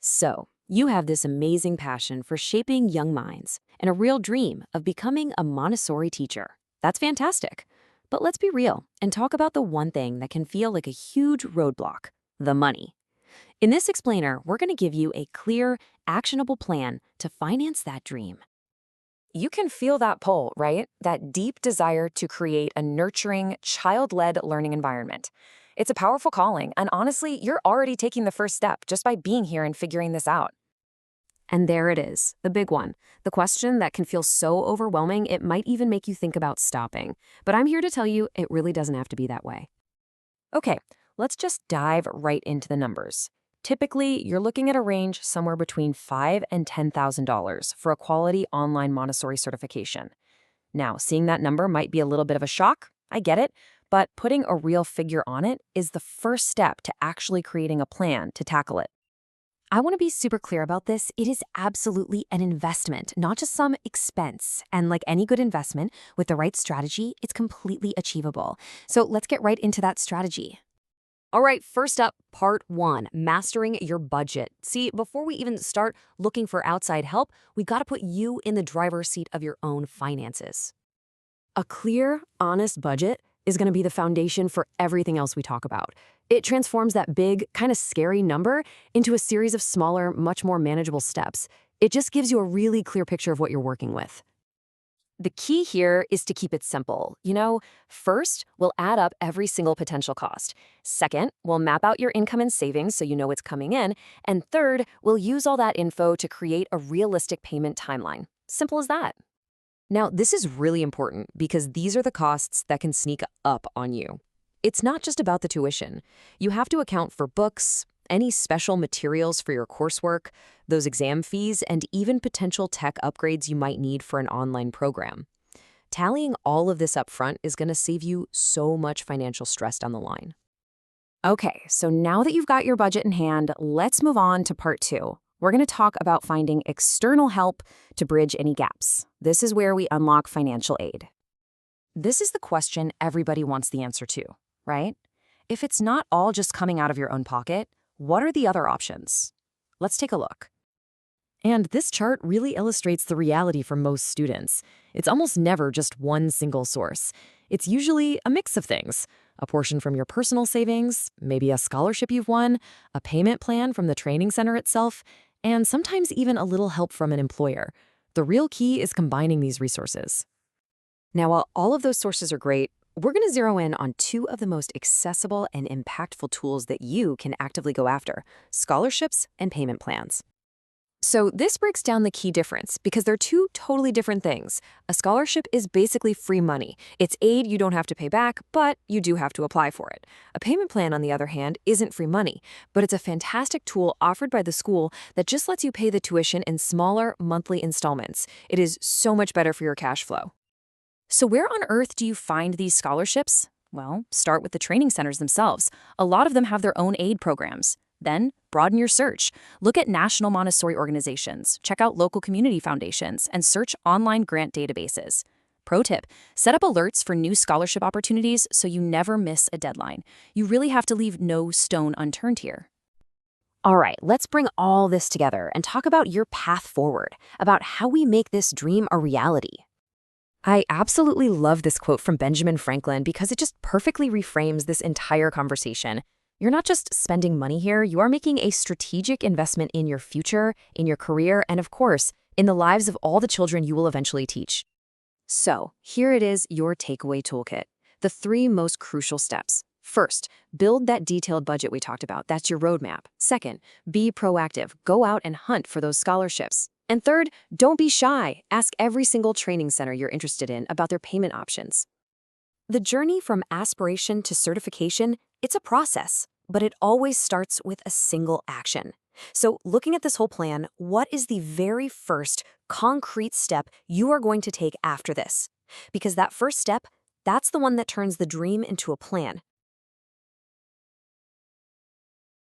So, you have this amazing passion for shaping young minds and a real dream of becoming a Montessori teacher. That's fantastic. But let's be real and talk about the one thing that can feel like a huge roadblock: the money. In this explainer, we're going to give you a clear, actionable plan to finance that dream. You can feel that pull, right? That deep desire to create a nurturing, child-led learning environment. It's a powerful calling, and honestly, you're already taking the first step just by being here and figuring this out. And there it is, the big one. The question that can feel so overwhelming it might even make you think about stopping. But I'm here to tell you it really doesn't have to be that way. Okay, let's just dive right into the numbers. Typically, you're looking at a range somewhere between $5,000 and $10,000 for a quality online Montessori certification. Now, seeing that number might be a little bit of a shock, I get it, but putting a real figure on it is the first step to actually creating a plan to tackle it. I want to be super clear about this. It is absolutely an investment, not just some expense. And like any good investment, with the right strategy, it's completely achievable. So let's get right into that strategy. All right, first up, part one, mastering your budget. See, before we even start looking for outside help, we got to put you in the driver's seat of your own finances. A clear, honest budget is going to be the foundation for everything else we talk about. It transforms that big, kind of scary number into a series of smaller, much more manageable steps. It just gives you a really clear picture of what you're working with. The key here is to keep it simple. First, we'll add up every single potential cost. Second, we'll map out your income and savings so you know what's coming in. And third, we'll use all that info to create a realistic payment timeline. Simple as that. Now, this is really important because these are the costs that can sneak up on you. It's not just about the tuition. You have to account for books, any special materials for your coursework, those exam fees, and even potential tech upgrades you might need for an online program. Tallying all of this up front is going to save you so much financial stress down the line. Okay, so now that you've got your budget in hand, let's move on to part two. We're going to talk about finding external help to bridge any gaps. This is where we unlock financial aid. This is the question everybody wants the answer to, right? If it's not all just coming out of your own pocket, what are the other options? Let's take a look. And this chart really illustrates the reality for most students. It's almost never just one single source. It's usually a mix of things: a portion from your personal savings, maybe a scholarship you've won, a payment plan from the training center itself, and sometimes even a little help from an employer. The real key is combining these resources. Now, while all of those sources are great, we're going to zero in on two of the most accessible and impactful tools that you can actively go after: scholarships and payment plans. So this breaks down the key difference because they're two totally different things. A scholarship is basically free money. It's aid you don't have to pay back, but you do have to apply for it. A payment plan, on the other hand, isn't free money, but it's a fantastic tool offered by the school that just lets you pay the tuition in smaller monthly installments. It is so much better for your cash flow. So where on earth do you find these scholarships? Well, start with the training centers themselves. A lot of them have their own aid programs. Then, broaden your search. Look at national Montessori organizations, check out local community foundations, and search online grant databases. Pro tip: set up alerts for new scholarship opportunities so you never miss a deadline. You really have to leave no stone unturned here. All right, let's bring all this together and talk about your path forward, about how we make this dream a reality. I absolutely love this quote from Benjamin Franklin because it just perfectly reframes this entire conversation. You're not just spending money here, you are making a strategic investment in your future, in your career, and of course, in the lives of all the children you will eventually teach. So, here it is, your takeaway toolkit. The three most crucial steps. First, build that detailed budget we talked about. That's your roadmap. Second, be proactive. Go out and hunt for those scholarships. And third, don't be shy. Ask every single training center you're interested in about their payment options. The journey from aspiration to certification, it's a process, but it always starts with a single action. So looking at this whole plan, what is the very first concrete step you are going to take after this? Because that first step, that's the one that turns the dream into a plan,